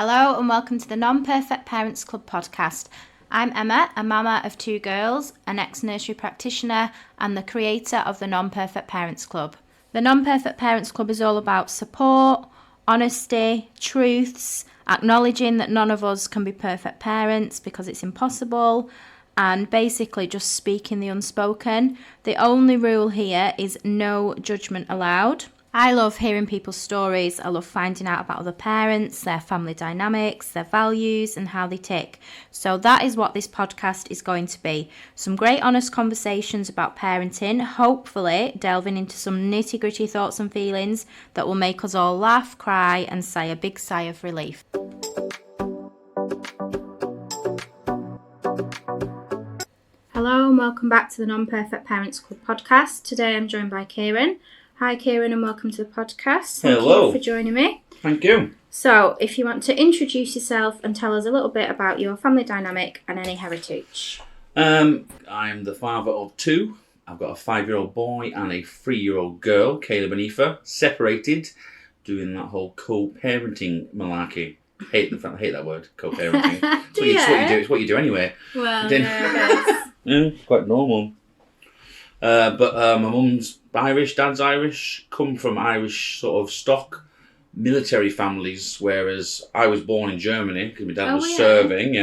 Hello and welcome to the Non-Perfect Parents Club podcast. I'm Emma, a mama of 2 girls, an ex-nursery practitioner and the creator of the Non-Perfect Parents Club. The Non-Perfect Parents Club is all about support, honesty, truths, acknowledging that none of us can be perfect parents because it's impossible, and basically just speaking the unspoken. The only rule here is no judgment allowed. I love hearing people's stories. I love finding out about other parents, their family dynamics, their values and how they tick. So that is what this podcast is going to be. Some great honest conversations about parenting, hopefully delving into some nitty-gritty thoughts and feelings that will make us all laugh, cry and sigh a big sigh of relief. Hello and welcome back to the Non-Perfect Parents Club podcast. Today I'm joined by Kieron. Hi Kieron and welcome to the podcast. Thank you for joining me. Thank you. So, if you want to introduce yourself and tell us a little bit about your family dynamic and any heritage. I'm the father of 2. I've got a 5-year-old boy and a 3-year-old girl, Caleb and Aoife, separated, doing that whole co-parenting malarkey. Hate that word, co-parenting. It's what you do anyway. Well, yeah, yeah, quite normal. But my mum's Irish, dad's Irish, come from Irish sort of stock military families, whereas I was born in Germany because my dad was serving,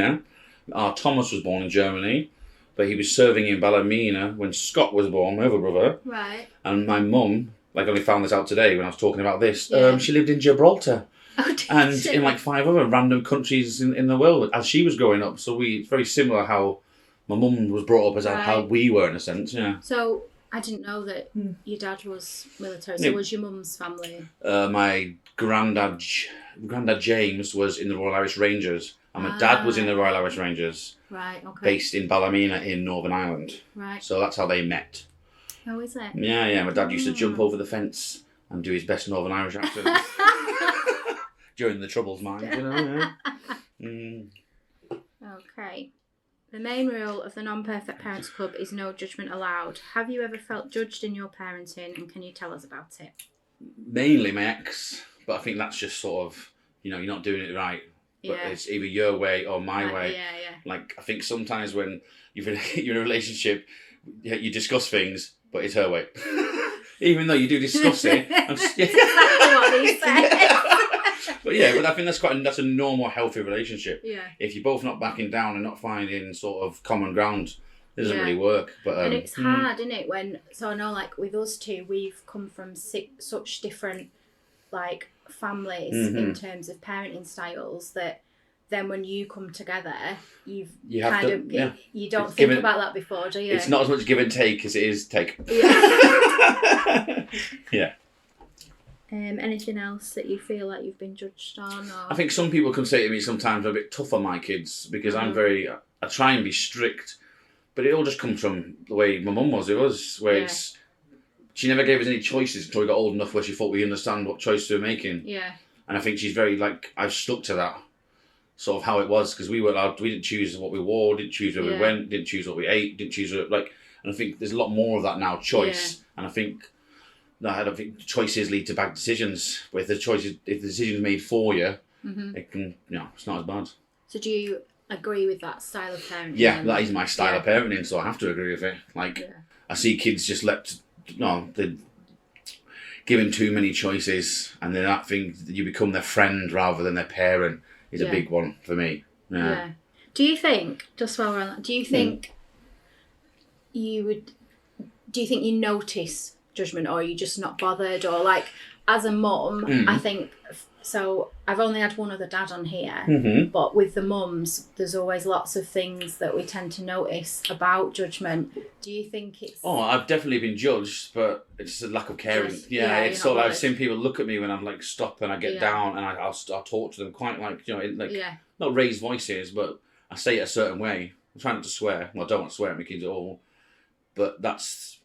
Thomas was born in Germany, but he was serving in Ballymena when Scott was born, my other brother. Right. And my mum, I only found this out today when I was talking about this, she lived in Gibraltar. And in 5 other random countries in the world as she was growing up. So it's very similar how my mum was brought up as how we were in a sense, yeah. So I didn't know that your dad was military. So was your mum's family? My granddad James was in the Royal Irish Rangers, and my dad was in the Royal Irish Rangers. Right, okay. Based in Ballymena in Northern Ireland. Right. So that's how they met. Oh, is it? Yeah. My dad used to jump over the fence and do his best Northern Irish accent during the Troubles, mind, you know. Yeah. Okay. The main rule of the Non-Perfect Parents Club is no judgment allowed. Have you ever felt judged in your parenting, and can you tell us about it? Mainly my ex, but I think that's just sort of, you're not doing it right. But it's either your way or my way. Yeah. I think sometimes when you're in a relationship, you discuss things, but it's her way. Even though you do discuss it. Exactly what he said. But I think that's a normal, healthy relationship. Yeah. If you're both not backing down and not finding sort of common ground, it doesn't really work. But and it's hard, isn't it? So I know, with us 2, we've come from such different families in terms of parenting styles that then when you come together, you don't think about that before, do you? It's not as much give and take as it is take. Yeah. Yeah. Anything else that you feel like you've been judged on? Or? I think some people can say to me sometimes I'm a bit tough on my kids because I try and be strict, but it all just comes from the way my mum was. She never gave us any choices until we got old enough where she thought we understand what choices we were making. Yeah. And I think she's very I've stuck to that sort of how it was because we didn't choose what we wore, didn't choose where we went, didn't choose what we ate, didn't choose and I think there's a lot more of that now, choice. And I don't think choices lead to bad decisions. But if the decision's made for you, it can, it's not as bad. So do you agree with that style of parenting? Yeah, that is my style of parenting, so I have to agree with it. I see kids just they're given too many choices, and then that thing, you become their friend rather than their parent is a big one for me. Yeah. Do you think, just while we're on that, do you think you notice judgment, or are you just not bothered? Or as a mum, I think so I've only had one other dad on here, but with the mums there's always lots of things that we tend to notice about judgment. Do you think it's I've definitely been judged, but it's a lack of caring. It's sort of I've seen people look at me when I'm stop and I get down and I'll talk to them quite not raise voices, but I say it a certain way. I'm trying not to swear. Well, I don't want to swear at my kids at all, but that's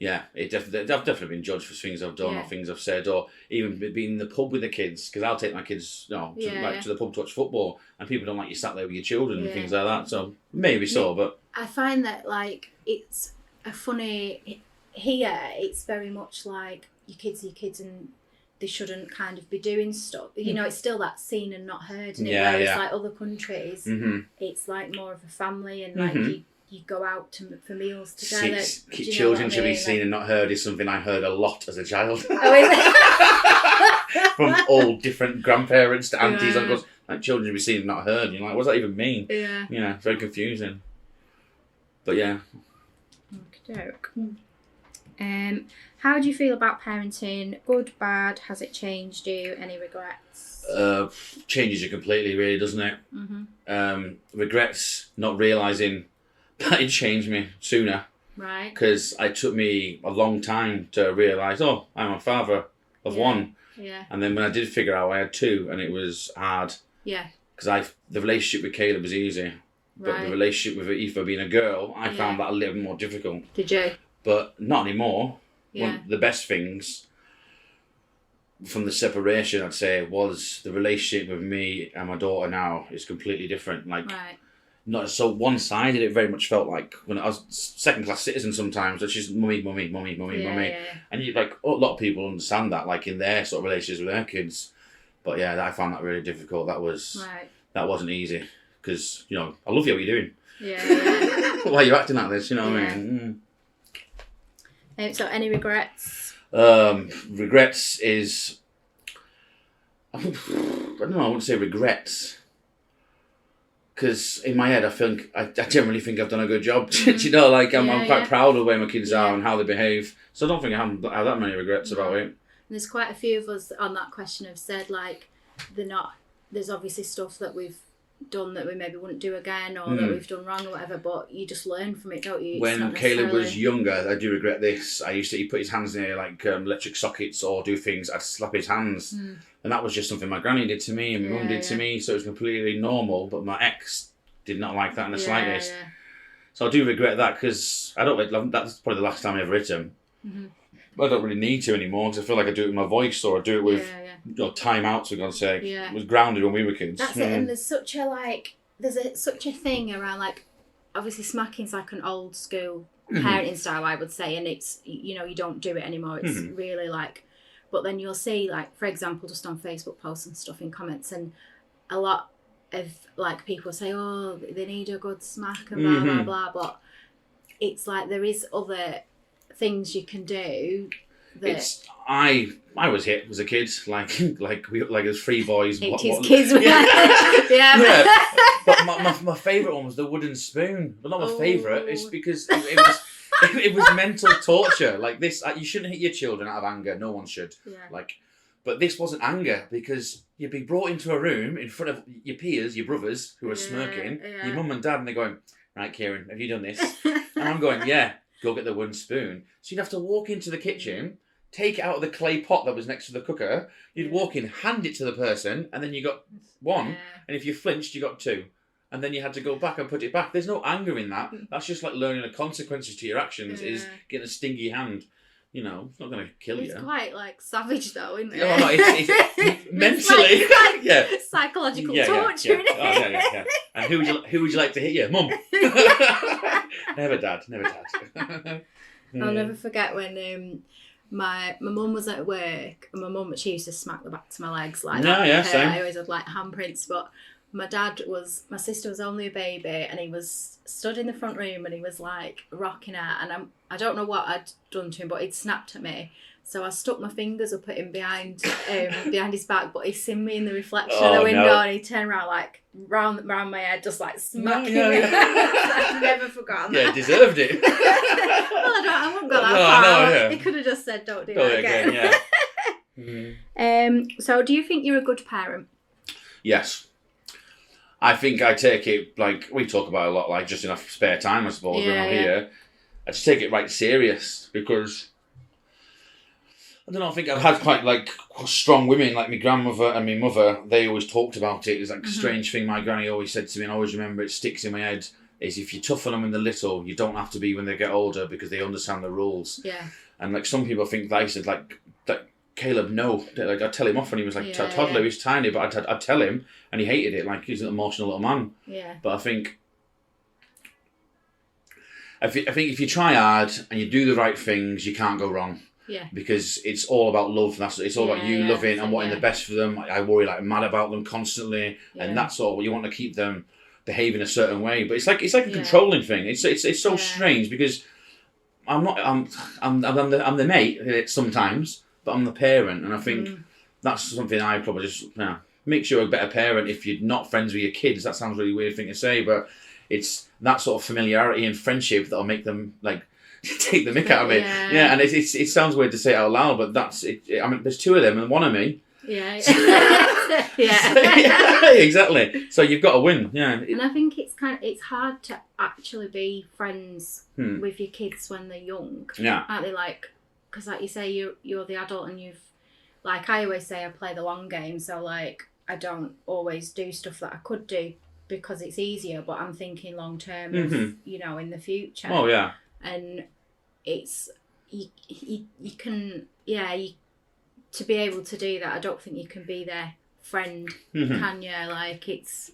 I've definitely been judged for things I've done or things I've said, or even being in the pub with the kids, because I'll take my kids to the pub to watch football, and people don't like you sat there with your children and things like that. So maybe but I find that it's a funny here. It's very much your kids are your kids, and they shouldn't kind of be doing stuff. You know, it's still that seen and not heard, and Yeah, whereas like other countries, it's like more of a family, and like you go out for meals together. Children should be seen and not heard is something I heard a lot as a child. Oh, is it? From all different grandparents to aunties, uncles. Like, children should be seen and not heard. You're like, what does that even mean? Yeah. You know, it's very confusing. But yeah. Okey-doke. How do you feel about parenting? Good, bad? Has it changed you? Any regrets? Changes you completely, really, doesn't it? Regrets not realising that it changed me sooner. Right. Because it took me a long time to realise, I'm a father of one. Yeah. And then when I did figure out I had two, and it was hard. Yeah. Because the relationship with Caleb was easy. But the relationship with Aoife being a girl, I found that a little more difficult. Did you? But not anymore. Yeah. One of the best things from the separation, I'd say, was the relationship with me and my daughter now is completely different. Like, not so one-sided. It very much felt like when I was second-class citizen sometimes. It's just mummy. Yeah. And you like a lot of people understand that, like in their sort of relationships with their kids. But yeah, I found that really difficult. That wasn't easy because I love you. What you're doing? Yeah. Why are you acting like this? You know what I mean? So, any regrets? Regrets is, I don't know. I wouldn't say regrets. Because in my head, I generally think I've done a good job. I'm quite proud of the way my kids are and how they behave. So I don't think I have that many regrets about it. And there's quite a few of us on that question have said like there's obviously stuff that we've done that we maybe wouldn't do again, or that we've done wrong or whatever, but you just learn from it, don't you? When Caleb was younger, I do regret this. He'd put his hands near like electric sockets or do things, I'd slap his hands. And that was just something my granny did to me and my mum did to me, so it was completely normal, but my ex did not like that in the slightest. So I do regret that because that's probably the last time I ever hit him. But I don't really need to anymore because I feel like I do it with my voice, or I do it with time out, for God's sake. It was grounded when we were kids. That's it, and there's such a thing around, like, obviously smacking's like an old school parenting style, I would say, and it's, you don't do it anymore. It's really like, but then you'll see, like, for example, just on Facebook posts and stuff in comments, and a lot of, like, people say, they need a good smack and blah, blah, blah, but it's like there is other things you can do. I was hit as a kid, like there's 3 boys. 80s kids. But my favourite one was the wooden spoon. But not my favourite. It's because it was mental torture. Like this, you shouldn't hit your children out of anger. No one should. But this wasn't anger because you'd be brought into a room in front of your peers, your brothers who are smirking, your mum and dad, and they're going, "Right, Kieron, have you done this?" And I'm going, "Yeah." Go get the wooden spoon. So you'd have to walk into the kitchen, take it out of the clay pot that was next to the cooker. You'd walk in, hand it to the person, and then you got 1. And if you flinched, you got 2. And then you had to go back and put it back. There's no anger in that. That's just like learning the consequences to your actions is getting a stingy hand. It's not going to kill you. It's quite like savage though, isn't it? Oh, no, it's mentally. It's like psychological torture, isn't it? Oh, yeah. And who would you like to hit you? Mum. Never dad. I'll never forget when my mum was at work, and she used to smack the backs of my legs like that. Same. I always had like handprints, but my sister was only a baby, and he was stood in the front room and he was like rocking her, and I don't know what I'd done to him, but he'd snapped at me. So I stuck my fingers up at him behind his back, but he seen me in the reflection of the window, and he turned around like round my head, just like smacking me. I've never forgotten that. Yeah, deserved it. Well, I wouldn't go that far. He could have just said, "Don't do that again." So, do you think you're a good parent? Yes. I think I take it, like, we talk about a lot, like, just enough spare time, I suppose, when I'm here. I just take it right serious, because I don't know, I think I've had quite, like, strong women, like my grandmother and my mother. They always talked about it. It's like a strange thing my granny always said to me, and I always remember it sticks in my head, is if you toughen them when they're little, you don't have to be when they get older, because they understand the rules. Yeah. And, like, some people think that I said, like Caleb, no. Like, I'd tell him off when he was like a toddler. He was tiny, but I'd tell him, and he hated it. Like, he's an emotional little man. Yeah. But I think if you try hard and you do the right things, you can't go wrong. Yeah. Because it's all about love. It's all about you loving and wanting the best for them. I worry like mad about them constantly, and that's all. You want to keep them behaving a certain way, but it's like a controlling thing. It's so strange because I'm the mate sometimes, but I'm the parent, and I think that's something I probably just makes you a better parent if you're not friends with your kids. That sounds a really weird thing to say, but it's that sort of familiarity and friendship that'll make them like take the mick out of me. Yeah, and it sounds weird to say it out loud, but that's it. I mean, there's two of them and one of me. Yeah. Exactly. So you've got to win. Yeah. And I think it's hard to actually be friends with your kids when they're young. Yeah. Aren't they? Like, because like you say, you're the adult and you've, like I always say, I play the long game. So like I don't always do stuff that I could do because it's easier, but I'm thinking long term of, in the future. Oh yeah. And it's you can to be able to do that. I don't think you can be their friend, can you? Like it's.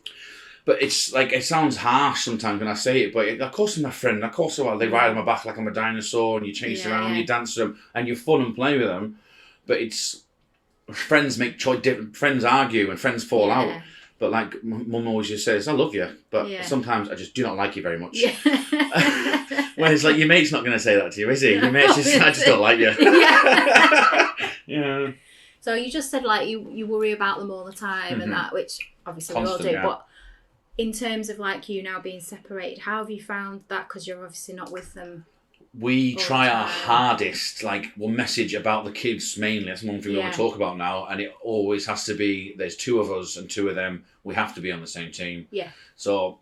But it's like it sounds harsh sometimes when I say it. But of course, I'm my friend. Of course, they ride on my back like I'm a dinosaur, and you chase around, you dance with them, and you're fun and play with them. But it's friends make different. Friends argue and friends fall out. But like Mum always just says, I love you, but sometimes I just do not like you very much. Whereas like your mate's not going to say that to you, is he? Your mate's just, I just don't like you. Yeah. So you just said like you worry about them all the time and that, which obviously we all do. But in terms of like you now being separated, how have you found that? Because you're obviously not with them. We try our hardest, like we'll message about the kids mainly. That's one thing we want to talk about now. And it always has to be, there's two of us and two of them. We have to be on the same team. Yeah. So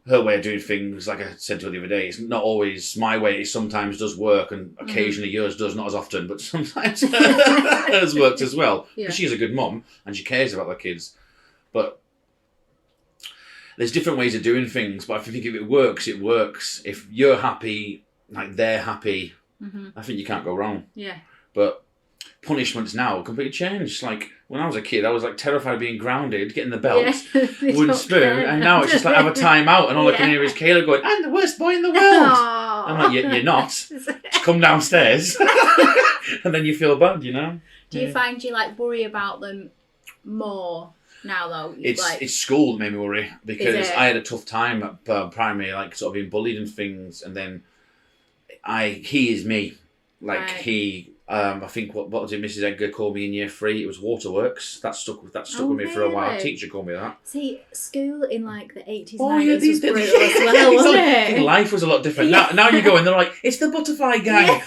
her way of doing things, like I said to her the other day, it's not always my way. It sometimes does work and occasionally yours does, not as often, but sometimes hers works as well. Because she's a good mum and she cares about the kids. But there's different ways of doing things. But I think if it works, it works. If you're happy, like they're happy, I think you can't go wrong. Yeah. But punishments now completely changed. Like when I was a kid, I was like terrified of being grounded, getting the belt, wooden spoon, and now it's just like have a time out, and all I can hear is Kayla going, "I'm the worst boy in the world." I'm like, you're not. Just come downstairs, and then you feel bad, you know. Do you find you like worry about them more now though? It's school that made me worry because I had a tough time at primary, like sort of being bullied and things, and then he is me, like he. I think what did Mrs. Edgar call me in year 3? It was waterworks. That stuck with me for a while. A teacher called me that. See, school in like the 80s, 90s was brutal as well, wasn't it? I think life was a lot different. Now you go and they're like, it's the butterfly gang.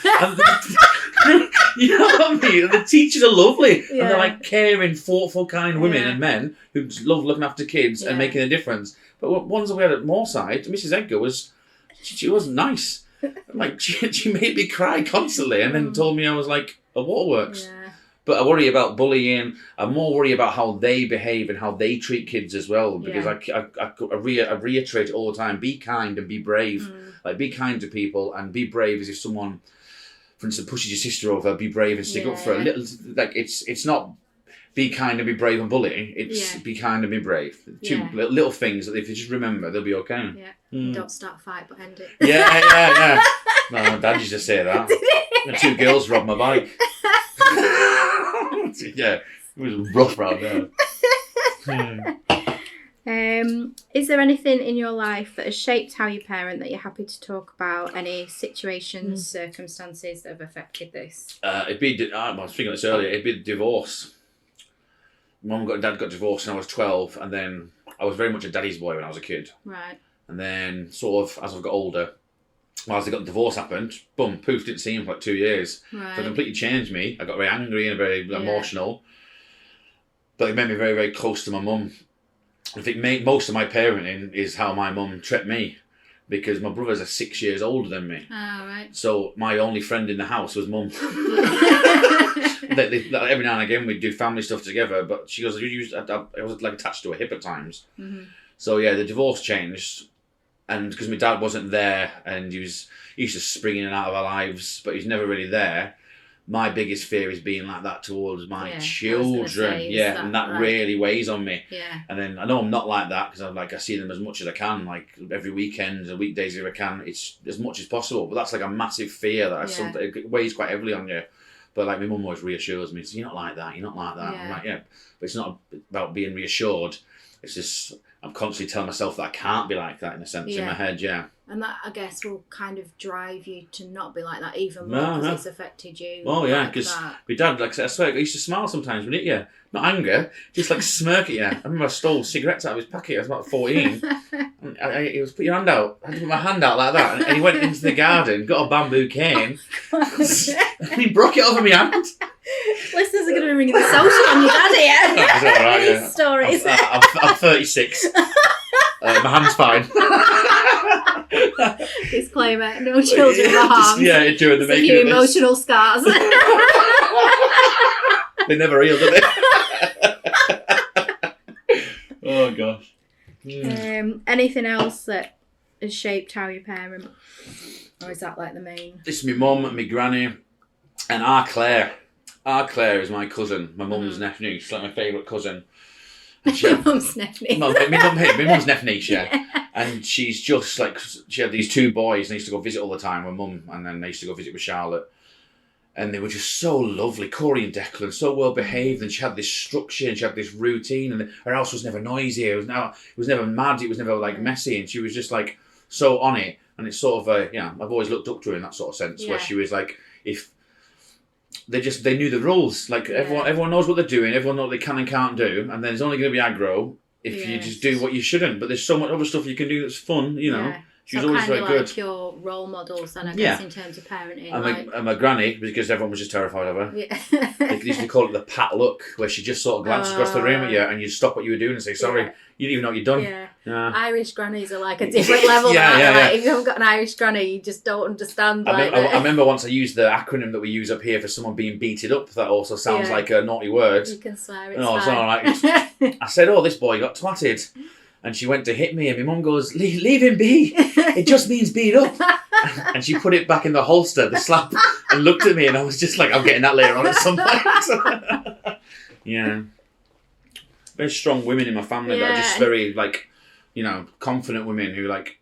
And you know what I mean? And the teachers are lovely. And they're like caring, thoughtful, kind women and men who love looking after kids and making a difference. But ones that we had at Moorside, Mrs. Edgar she wasn't nice. Like she made me cry constantly and then told me I was like a waterworks. But I worry about bullying. I more worry about how they behave and how they treat kids as well, because I reiterate it all the time: be kind and be brave. Like be kind to people and be brave. As if someone, for instance, pushes your sister over, be brave and stick up for her. Like it's not be kind and be brave and bully. It's be kind and be brave. Two little things that if you just remember, they'll be okay. Don't start a fight, but end it. Yeah. No, my dad used to say that. The 2 girls robbed my bike. Yeah, it was rough round there. Is there anything in your life that has shaped how you parent that you're happy to talk about? Any situations, circumstances that have affected this? I was thinking this earlier. It'd be the divorce. Mum and Dad got divorced when I was 12, and then I was very much a daddy's boy when I was a kid. Right. And then sort of as I've got older, as the divorce happened, boom, poof, didn't see him for like 2 years. Right. So it completely changed me. I got very angry and very emotional. But it made me very, very close to my mum. I think most of my parenting is how my mum treated me, because my brothers are 6 years older than me. Oh, right. So my only friend in the house was Mum. Every now and again we'd do family stuff together, but she goes, I was like attached to her hip at times. So yeah, the divorce changed, and because my dad wasn't there and he used to spring in and out of our lives, but he's never really there. My biggest fear is being like that towards my children. And that really weighs on me. Yeah. And then I know I'm not like that because I see them as much as I can, like every weekend and weekdays if I can. It's as much as possible, but that's like a massive fear that it weighs quite heavily on you. But like my mum always reassures me, so you're not like that, you're not like that. Yeah. I'm like, yeah, but it's not about being reassured. It's just I'm constantly telling myself that I can't be like that in a sense in my head. Yeah. And that, I guess, will kind of drive you to not be like that even more because it's affected you. Oh, yeah, because my dad, like I swear, he used to smile sometimes, wouldn't you? Not anger, just like smirk at you. I remember I stole cigarettes out of his pocket. I was about 14. And he was, put your hand out. I had to put my hand out like that. And he went into the garden, got a bamboo cane, and he broke it over my hand. Listeners are going to be ringing the social on your dad here. That's all right, yeah. Stories. I'm 36. My hand's fine. Disclaimer: no children were harmed. Yeah, during the making of emotional scars. They never healed, did they? Oh gosh. Anything else that has shaped how you parent, or is that like the main? This is my mum and my granny, and our Claire. Our Claire is my cousin, my mum's nephew. She's like my favourite cousin. Your mum's nephew. My mum's nephew, yeah. And she's just like, she had these two boys, and they used to go visit all the time with mum, and then they used to go visit with Charlotte. And they were just so lovely, Corey and Declan, so well behaved, and she had this structure, and she had this routine, and her house was never noisy, it was never mad, it was never like messy, and she was just like so on it. And it's sort of I've always looked up to her in that sort of sense, where she was like, if they knew the rules, like everyone knows what they're doing, everyone knows what they can and can't do, and then it's only going to be aggro if you just do what you shouldn't. But there's so much other stuff you can do that's fun, you know. She was always very good. Like your role models, then I guess in terms of parenting. And my granny, because everyone was just terrified of her. Yeah. They used to call it the pat look, where she just sort of glanced across the room at you, and you'd stop what you were doing and say sorry. Yeah. You didn't even know what you'd done. Yeah. Irish grannies are like a different level. Like, if you haven't got an Irish granny, you just don't understand. I remember once I used the acronym that we use up here for someone being beated up. That also sounds like a naughty word. You can swear. It's fine. I said, "Oh, this boy got twatted." And she went to hit me, and my mum goes, leave him be. It just means beat up. And she put it back in the holster, the slap, and looked at me, and I was just like, I'm getting that later on at some point. Yeah. Very strong women in my family that are just very, like, you know, confident women who, like,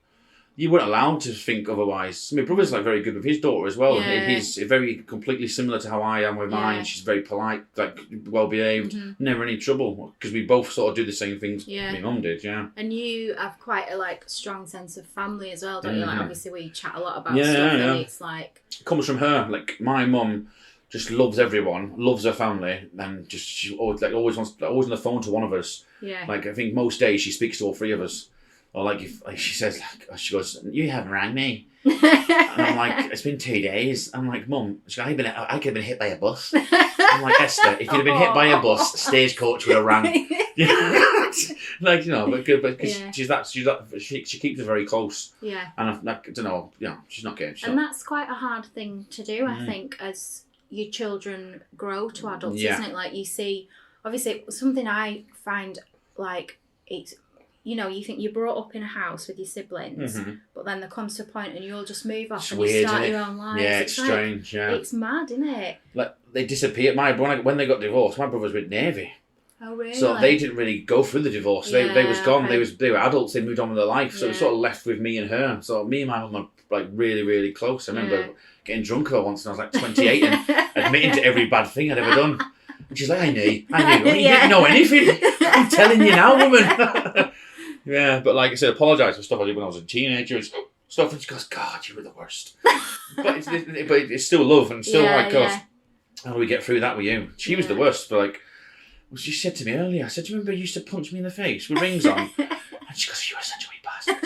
you weren't allowed to think otherwise. My brother's like very good with his daughter as well. Yeah. He's very completely similar to how I am with mine. She's very polite, like well behaved, never any trouble, because we both sort of do the same things my mum did. Yeah. And you have quite a strong sense of family as well, don't you? Like obviously we chat a lot about stuff, and it's like it comes from her. Like my mum just loves everyone, loves her family, and just she always on the phone to one of us. Yeah. Like I think most days she speaks to all three of us. Or like if she says, she goes, "You haven't rang me," and I'm like, "It's been 2 days." I'm like, "Mum," she goes, I could have been hit by a bus. I'm like, "Esther, if you'd have been hit by a bus, Stagecoach would have rang." Like but good, but because she keeps us very close. Yeah. And I don't know, she's not getting. And that's quite a hard thing to do, I think, as your children grow to adults, isn't it? Like you see, obviously, something I find like it's. You know, you think you're brought up in a house with your siblings, but then there comes to a point and you all just move off and you start your own lives. Yeah, it's strange, It's mad, isn't it? Like, they disappeared. When they got divorced, my brother's with Navy. Oh, really? So they didn't really go through the divorce. They was gone. Okay. They were adults. They moved on with their life. So it was sort of left with me and her. So me and my mum are like really, really close. I remember getting drunk with her once when I was like 28 and admitting to every bad thing I'd ever done. And she's like, I knew. You didn't know anything. I'm telling you now, woman. Yeah, but like I said, apologise for stuff I did when I was a teenager and stuff, and she goes, God, you were the worst. but it's still love, and still gosh, how do we get through that with you? She was the worst, but she said to me earlier, I said, do you remember you used to punch me in the face with rings on? And she goes, you were such a wee bastard.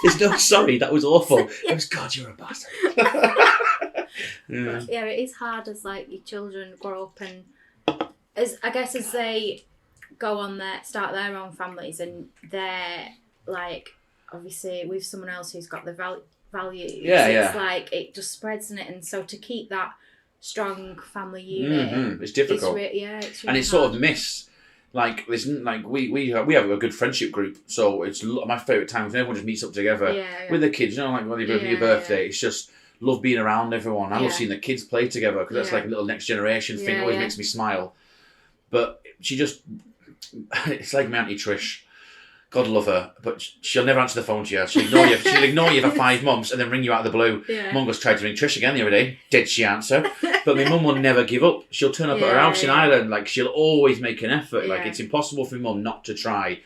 there's no sorry, that was awful. It was, God, you're a bastard. But, it is hard as like your children grow up, and as they go on start their own families, and they're like obviously with someone else who's got the values. It's like it just spreads, isn't it? And so to keep that strong family unit, it's difficult. It's really and it's sort of missed. Like we have a good friendship group, so it's my favourite time when everyone just meets up together with the kids. You know, like when they go for your birthday, it's just love being around everyone. I love seeing the kids play together because that's like a little next generation thing. It always makes me smile. But she just. It's like my Auntie Trish. God love her, but she'll never answer the phone to you. She'll ignore you. She'll ignore you for 5 months and then ring you out of the blue. Yeah. Mum was tried to ring Trish again the other day. Did she answer? But my mum will never give up. She'll turn up at her house in Ireland. Like, she'll always make an effort. Like, it's impossible for mum not to try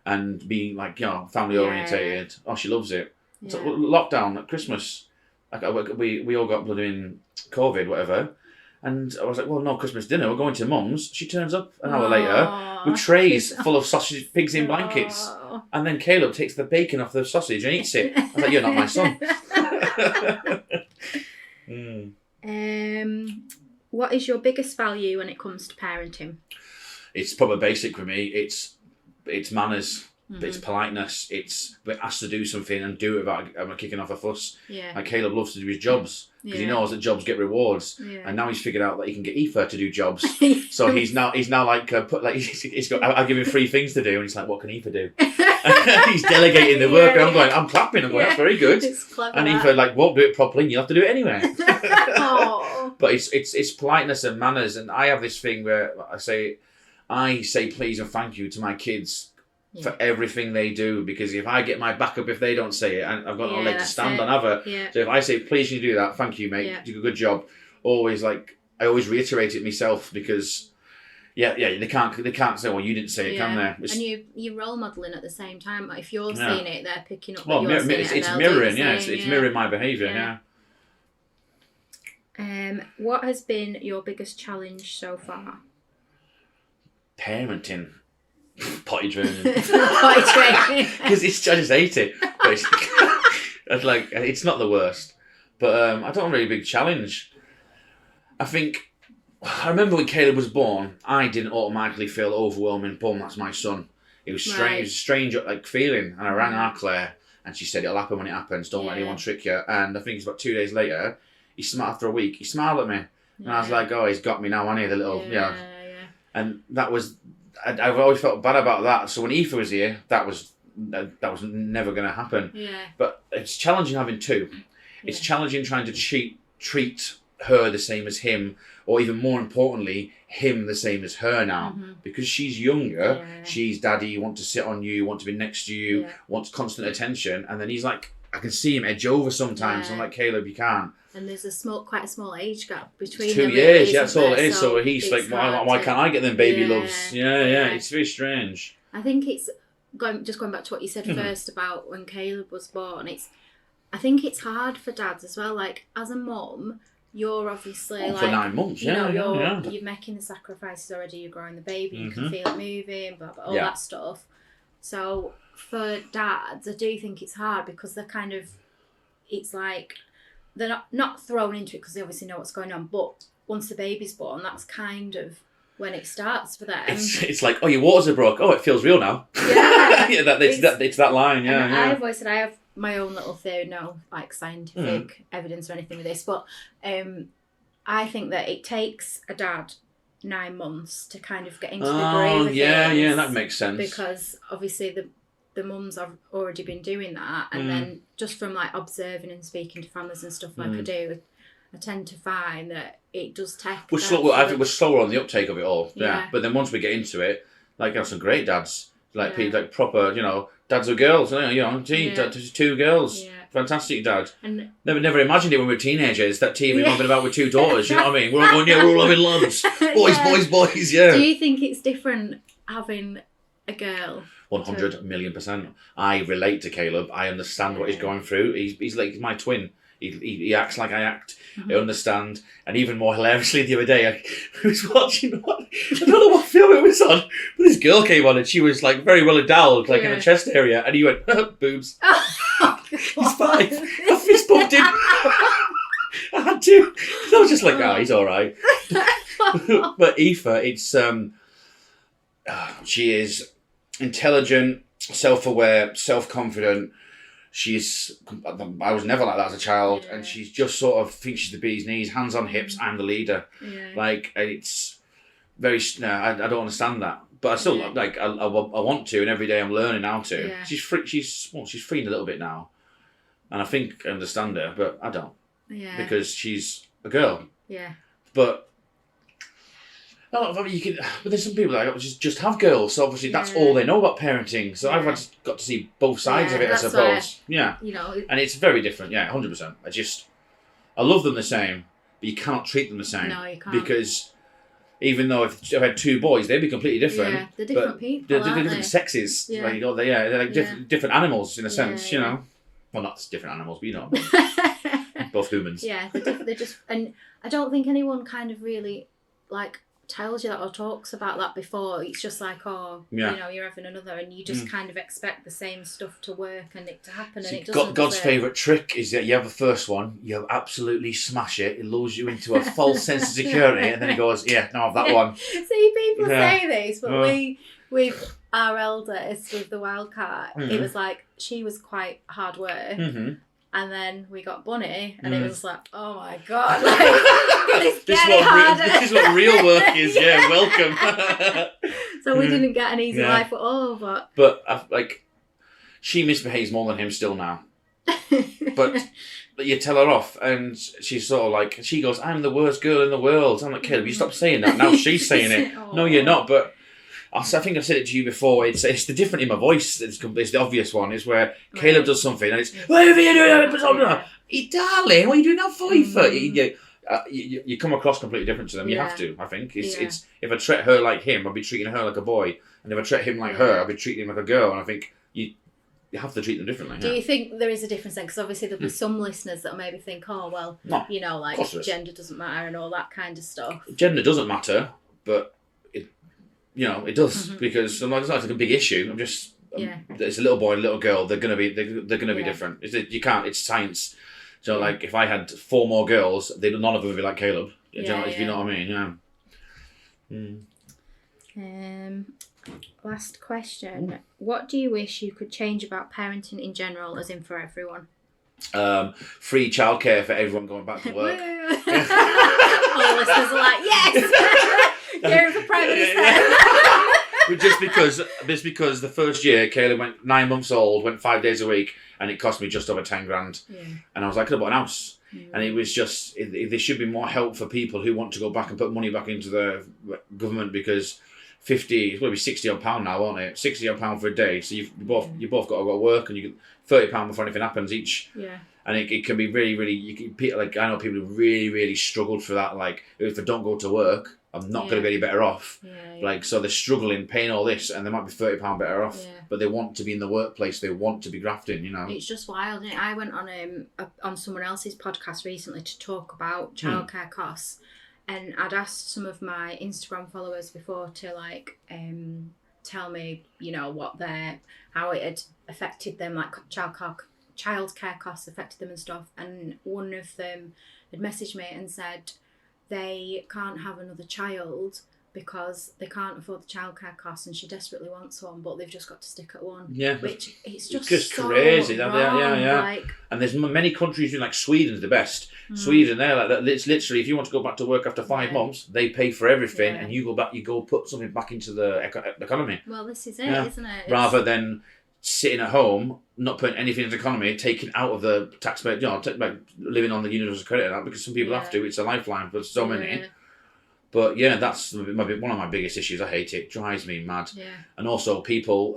and be, like, family orientated. Oh, she loves it. Yeah. So, lockdown at Christmas, like, we all got blood in COVID, whatever. And I was like, well, no Christmas dinner. We're going to mum's. She turns up an hour later with trays full of sausage, pigs in blankets. And then Caleb takes the bacon off the sausage and eats it. I was like, you're not my son. What is your biggest value when it comes to parenting? It's probably basic for me. It's manners. It's politeness. It's asked to do something and do it without kicking off a fuss. Yeah. Like Caleb loves to do his jobs because he knows that jobs get rewards. Yeah. And now he's figured out that he can get Aoife to do jobs. So he's now like he's got. I give him 3 things to do, and he's like, "What can Aoife do?" He's delegating the work, and I'm clapping. I'm going, "That's very good." It's clever. And Aoife won't do it properly, and you'll have to do it anyway. But it's politeness and manners, and I have this thing where I say please and thank you to my kids. For everything they do, because if I get my back up if they don't say it, and I've got no leg to stand on either. Yeah. So if I say, please, you do that, thank you, mate, you do a good job. I always reiterate it myself because, they can't say, well, you didn't say it, can they? And you're role modelling at the same time. Like, if you're seeing it, they're picking up what you're seeing. It's mirroring, it's mirroring my behaviour, What has been your biggest challenge so far? Parenting. Potty training. Because I just hate it. It's not the worst. But I don't have a really big challenge. I remember when Caleb was born, I didn't automatically feel overwhelming. Boom, that's my son. It was strange. It was a strange feeling. And I rang our Claire and she said, it'll happen when it happens. Don't let anyone trick you. And I think it's about 2 days later, after a week, he smiled at me. And I was like, oh, he's got me now, hasn't he? The little, And that was... I've always felt bad about that. So when Aoife was here, that was never going to happen. Yeah. But it's challenging having 2. It's challenging trying to treat her the same as him, or even more importantly, him the same as her now. Because she's younger, she's daddy, want to sit on you, want to be next to you, wants constant attention. And then he's like, I can see him edge over sometimes. I'm like, Caleb, you can't. And there's quite a small age gap between 2 years, that's all it is. So he's like, why can't I get them baby loves? Yeah, it's very strange. I think it's going back to what you said first about when Caleb was born. I think it's hard for dads as well. Like, as a mum, you're obviously for 9 months, you're making the sacrifices already. You're growing the baby, you can feel it moving, blah, blah, all that stuff. So for dads, I do think it's hard because they're kind of, it's like, they're not thrown into it because they obviously know what's going on, but once the baby's born, that's kind of when it starts for them. It's like, oh, your waters are broke. Oh, it feels real now. Yeah, it's that line. Yeah, I've always said I have my own little theory, no like scientific evidence or anything with this, but I think that it takes a dad 9 months to kind of get into the groove of things. Yeah, that makes sense. Because obviously the mums have already been doing that, and then just from like observing and speaking to families and stuff like I do, I tend to find that it does take. I think we're slower on the uptake of it all. Yeah. But then once we get into it, like, I have some great dads, like people, like proper, dads of girls. 2 girls. Yeah. Fantastic dad. And never imagined it when we were teenagers, that TV mobbing about with 2 daughters, you know what I mean? We're all going, we're all having lads. Boys, yeah. Do you think it's different having a girl? 100 million %. I relate to Caleb. I understand what he's going through. He's like my twin. He acts like I act. I understand. And even more hilariously, the other day, I was watching, I don't know what film it was on, but this girl came on and she was like very well endowed, like in the chest area, and he went, boobs. He's 5. I fist bumped him. I had to. I was just like, he's all right. But Aoife, it's she is intelligent, self-aware, self-confident. I was never like that as a child, and she's just sort of thinks she's the bee's knees, hands on hips. I'm the leader. Like, it's very. I don't understand that, but I still like. I want to, and every day I'm learning how to. She's free. She's freeing a little bit now, and I think I understand her, but I don't. Because she's a girl. But No, I mean, you can, but there's some people that just have girls, so obviously that's all they know about parenting. So I've got to see both sides of it, I suppose. And it's very different. 100%. I love them the same, but you cannot treat them the same. No, you can't. Because even though if I had 2 boys, they'd be completely different. Yeah, they're different people. They're different sexes. Yeah. Like, they're like different animals in a sense. You know, well, not different animals, but you know, both humans. Yeah, they're just, and I don't think anyone kind of really like tells you that or talks about that before. It's just like, you know, you're having another, and you just kind of expect the same stuff to work and it to happen, and it doesn't. God's favourite trick is that you have the first one, you absolutely smash it, it lulls you into a false sense of security, and then he goes, no, have that one. See, people say this, but we, with our eldest, with the wild card, it was like, she was quite hard work. And then we got Bunny, and it was like, oh my God, like, this is what real work is. Yeah, welcome. So we didn't get an easy life at all, but she misbehaves more than him still now. But you tell her off, and she's sort of like, she goes, "I'm the worst girl in the world." I'm like, "Caleb, you stop saying that." Now she's saying it. No, you're not. But I think I've said it to you before. It's the different in my voice. It's the obvious one. Is where Caleb does something and it's, "Whatever you doing, hey, darling, what are you doing that for?" You come across completely different to them. You have to. I think it's if I treat her like him, I'll be treating her like a boy, and if I treat him like her, I'll be treating him like a girl. And I think you have to treat them differently. Do you think there is a difference then? Because obviously there'll be some listeners that maybe think, you know, like gender doesn't matter and all that kind of stuff. Gender doesn't matter, but it does because I'm like, it's not like a big issue. It's a little boy and a little girl. They're gonna be different. You can't. It's science. So like, if I had 4 more girls, none of them would be like Caleb. If you know what I mean. Yeah. Last question. What do you wish you could change about parenting in general, as in for everyone? Free childcare for everyone going back to work. All the listeners are like, yes! Kieron for Prime Minister. Just because the first year Caleb went 9 months old, went 5 days a week, and it cost me just over 10 grand. And I was like, I could have bought an house. And it was just, there should be more help for people who want to go back and put money back into the government, because 50, it's going to be 60 odd pound now, won't it? 60 odd pound for a day. So you both got to go to work, and you get 30 pound before anything happens each. And it can be really, really, I know people who really, really struggled for that. Like, if I don't go to work, I'm not going to be any better off. Like, so they're struggling, paying all this, and they might be £30 better off. But they want to be in the workplace. They want to be grafting, you know. It's just wild, isn't it? I went on someone else's podcast recently to talk about childcare costs, and I'd asked some of my Instagram followers before to tell me, you know, how it had affected them, like childcare costs affected them and stuff. And one of them had messaged me and said they can't have another child because they can't afford the childcare costs, and she desperately wants one, but they've just got to stick at one. Which it's just so crazy. Wrong. Like, and there's many countries, like Sweden's the best. Sweden, they're like that. It's literally, if you want to go back to work after 5 months, they pay for everything, and you go back. You go put something back into the economy. Well, this is it, isn't it? Rather than sitting at home, not putting anything into the economy, taking out of the taxpayer, like living on the universal credit and that, because some people have to. It's a lifeline for so many. But that's one of my biggest issues. I hate it. It drives me mad. And also people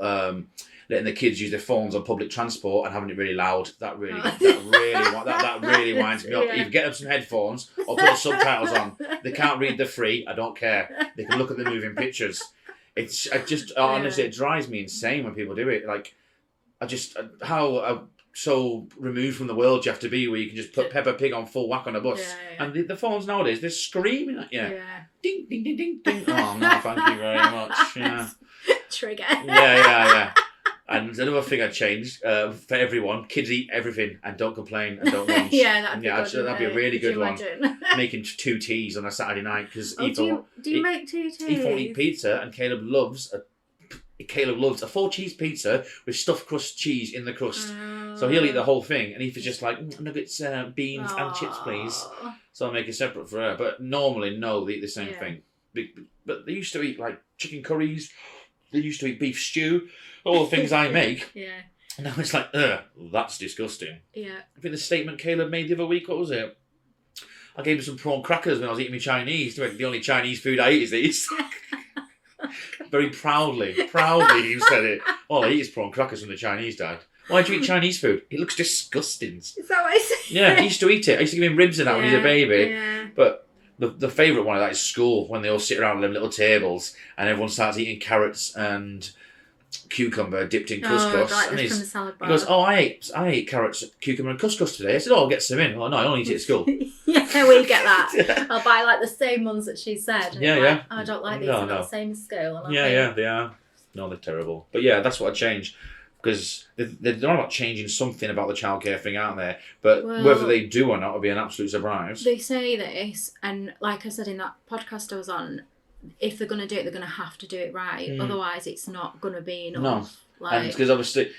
letting the kids use their phones on public transport and having it really loud. That really winds me up. Either get them some headphones or put the subtitles on. They can't read the free. I don't care. They can look at the moving pictures. Honestly, it drives me insane when people do it. Like, how so removed from the world you have to be, where you can just put Peppa Pig on full whack on a bus. And the phones nowadays, they're screaming at you. Ding, ding, ding, ding, ding. Oh, no, thank you very much. Trigger. And another thing I changed for everyone: kids eat everything and don't complain and don't lunch. That'd be a really good one. Making 2 teas on a Saturday night, because do you make 2 teas? Ethan will eat pizza, and Caleb loves a 4-cheese pizza with stuffed crust cheese in the crust. So he'll eat the whole thing, and Ethan's just like, nuggets, beans and chips, please. So I'll make it separate for her. But normally, no, they eat the same thing. But they used to eat like chicken curries. They used to eat beef stew. All the things I make. And now it's like, that's disgusting. I think the statement Caleb made the other week, what was it? I gave him some prawn crackers when I was eating my Chinese. The only Chinese food I eat is these. Very proudly he said it. All I eat is prawn crackers from the Chinese, Dad. Why do you eat Chinese food? It looks disgusting. Is that what I said? Yeah, he used to eat it. I used to give him ribs and that when he was a baby. Yeah. But the favourite one of that is school, when they all sit around them little tables and everyone starts eating carrots and cucumber dipped in couscous. Like and from the salad bar. he goes, I ate carrots, cucumber and couscous today. I said, I'll get some in. Oh, no, I only eat it at school. Yeah, we get that. I'll buy like the same ones that she said. And Yeah. I don't like these. They're not the same as school. And They are. No, they're terrible. But yeah, that's what I changed. Because they're not changing something about the childcare thing, aren't they? But whether they do or not will be an absolute surprise. They say this, and like I said in that podcast I was on, if they're going to do it, they're going to have to do it right. Otherwise, it's not going to be enough. No, and because obviously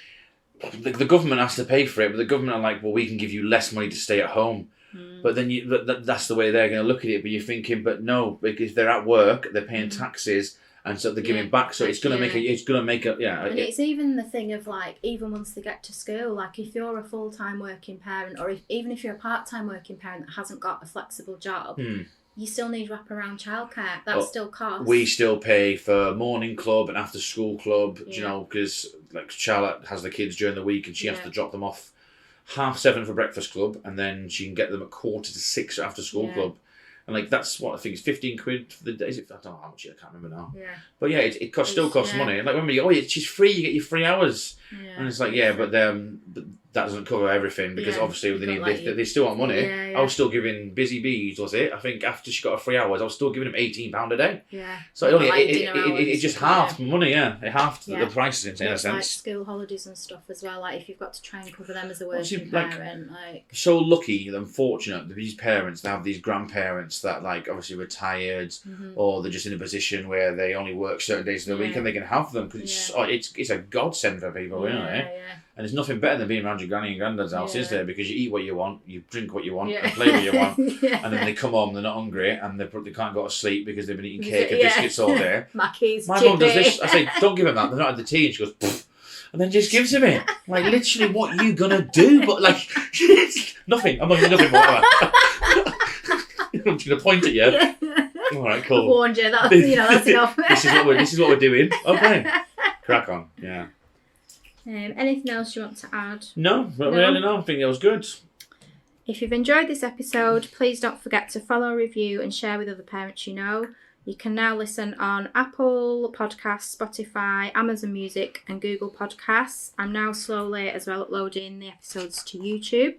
the government has to pay for it, but the government are like, well, we can give you less money to stay at home. But then that's the way they're going to look at it. But you're thinking, but no, because they're at work, they're paying taxes. And so they're giving back, so it's gonna make a. And it's even the thing of like, even once they get to school, like if you're a full-time working parent, or even if you're a part-time working parent that hasn't got a flexible job, you still need wraparound childcare. That still costs. We still pay for morning club and after school club, you know, because like Charlotte has the kids during the week and she has to drop them off 7:30 for breakfast club, and then she can get them at 5:45 after school club. And like that's what I think is 15 quid for the day. I don't know how much, I can't remember now. Yeah. But yeah, it still costs money. Like when we go, she's free, you get your 3 hours. Yeah. And it's like, but that doesn't cover everything because obviously they still want money. I was still giving Busy Bees, was it? I think after she got her 3 hours, I was still giving them £18 a day. Yeah. So it just halved money. Yeah, it halved the prices in a sense. Like school holidays and stuff as well. Like if you've got to try and cover them as a working parent, like so lucky and fortunate that these parents, they have these grandparents that like obviously retired or they're just in a position where they only work certain days of the week and they can have them because it's a godsend for people, isn't it? And there's nothing better than being around your granny and granddad's house, is there? Because you eat what you want, you drink what you want, and play what you want, and then they come home, they're not hungry, and they can't go to sleep because they've been eating cake and biscuits all day. Mackey's, my mum does this. I say, don't give them that. They're not had the tea, and she goes, pfft, and then just gives them it. Like literally, what are you gonna do? But like, nothing. I'm not gonna do nothing. Whatever. I'm just gonna point at you. All right, cool. I've warned you. That's enough. This is what we're doing. Okay, crack on. Yeah. Anything else you want to add? No, not really. No, I think it was good. If you've enjoyed this episode, please don't forget to follow, review, and share with other parents you know. You can now listen on Apple Podcasts, Spotify, Amazon Music, and Google Podcasts. I'm now slowly as well uploading the episodes to YouTube.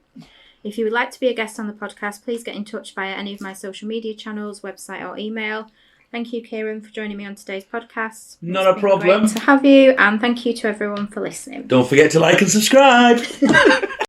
If you would like to be a guest on the podcast, please get in touch via any of my social media channels, website, or email. Thank you, Kieron, for joining me on today's podcast. Not a problem. Great to have you, and thank you to everyone for listening. Don't forget to like and subscribe.